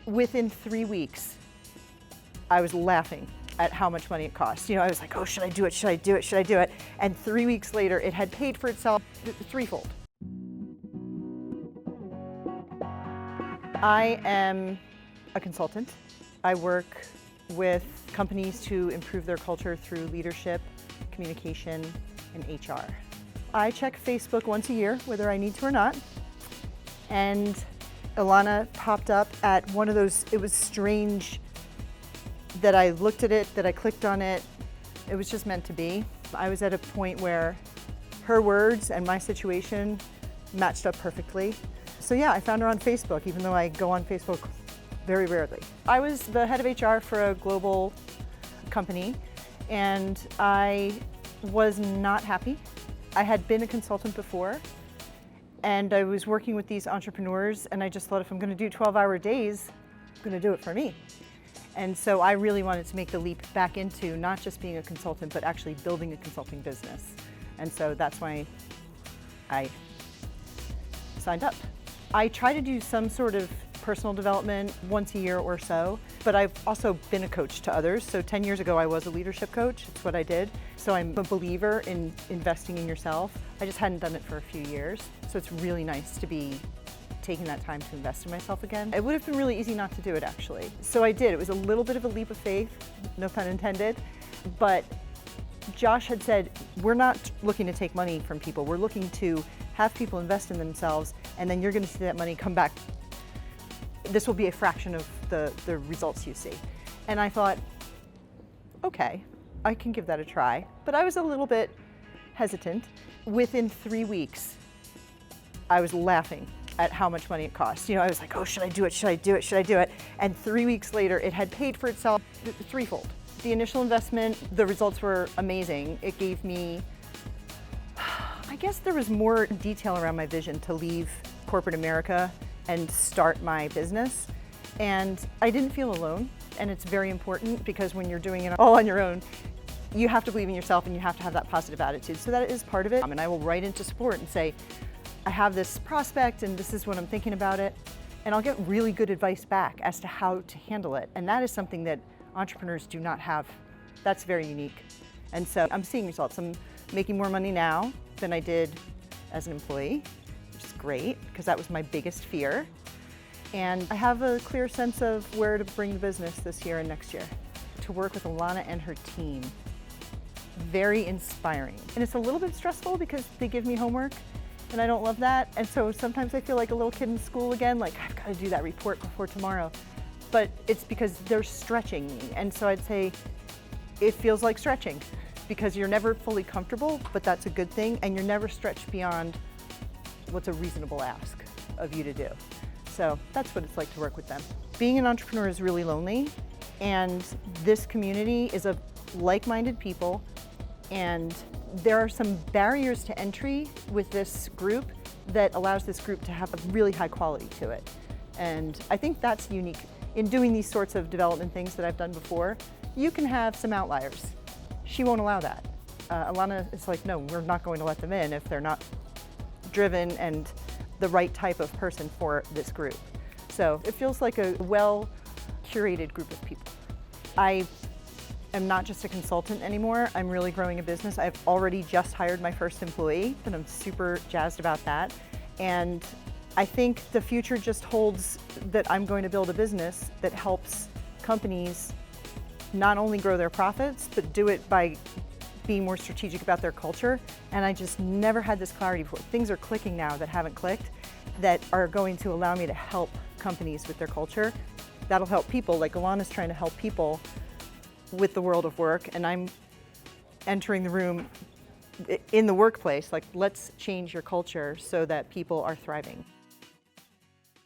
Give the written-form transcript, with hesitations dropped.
Within 3 weeks, I was laughing at how much money it cost. I was like, oh, should I do it? Should I do it? Should I do it? And 3 weeks later, it had paid for itself threefold. I am a consultant. I work with companies to improve their culture through leadership, communication, and HR. I check Facebook once a year, whether I need to or not. And Ilana popped up at one of those, it was strange that I looked at it, that I clicked on it. It was just meant to be. I was at a point where her words and my situation matched up perfectly. So yeah, I found her on Facebook, even though I go on Facebook very rarely. I was the head of HR for a global company, and I was not happy. I had been a consultant before, and I was working with these entrepreneurs, and I just thought, if I'm gonna do 12-hour days, I'm gonna do it for me. And so I really wanted to make the leap back into not just being a consultant, but actually building a consulting business. And so that's why I signed up. I try to do some sort of personal development once a year or so, but I've also been a coach to others. So 10 years ago, I was a leadership coach. It's what I did. So I'm a believer in investing in yourself. I just hadn't done it for a few years. So it's really nice to be taking that time to invest in myself again. It would have been really easy not to do it, actually. So I did. It was a little bit of a leap of faith, no pun intended, but Josh had said, we're not looking to take money from people. We're looking to have people invest in themselves, and then you're going to see that money come back. This will be a fraction of the results you see. And I thought, okay, I can give that a try. But I was a little bit hesitant. Within 3 weeks, I was laughing at how much money it cost. I was like, oh, should I do it? Should I do it? Should I do it? And 3 weeks later, it had paid for itself threefold. The initial investment, the results were amazing. It gave me, I guess there was more detail around my vision to leave corporate America and start my business. And I didn't feel alone. And it's very important, because when you're doing it all on your own, you have to believe in yourself and you have to have that positive attitude. So that is part of it. And I will write into support and say, I have this prospect and this is what I'm thinking about it. And I'll get really good advice back as to how to handle it. And that is something that entrepreneurs do not have. That's very unique. And so I'm seeing results. I'm making more money now than I did as an employee, which is great, because that was my biggest fear. And I have a clear sense of where to bring the business this year and next year. To work with Ilana and her team, very inspiring. And it's a little bit stressful because they give me homework, and I don't love that. And so sometimes I feel like a little kid in school again, like I've got to do that report before tomorrow. But it's because they're stretching me. And so I'd say it feels like stretching, because you're never fully comfortable, but that's a good thing. And you're never stretched beyond what's a reasonable ask of you to do. So that's what it's like to work with them. Being an entrepreneur is really lonely, and this community is of like-minded people, and there are some barriers to entry with this group that allows this group to have a really high quality to it. And I think that's unique. In doing these sorts of development things that I've done before, you can have some outliers. She won't allow that. Ilana is like, no, we're not going to let them in if they're not driven and the right type of person for this group. So it feels like a well-curated group of people. I am not just a consultant anymore. I'm really growing a business. I've already just hired my first employee, and I'm super jazzed about that. And I think the future just holds that I'm going to build a business that helps companies not only grow their profits, but do it by being more strategic about their culture. And I just never had this clarity before. Things are clicking now that haven't clicked, that are going to allow me to help companies with their culture. That'll help people, like Ilana's trying to help people with the world of work, and I'm entering the room in the workplace, like, let's change your culture so that people are thriving.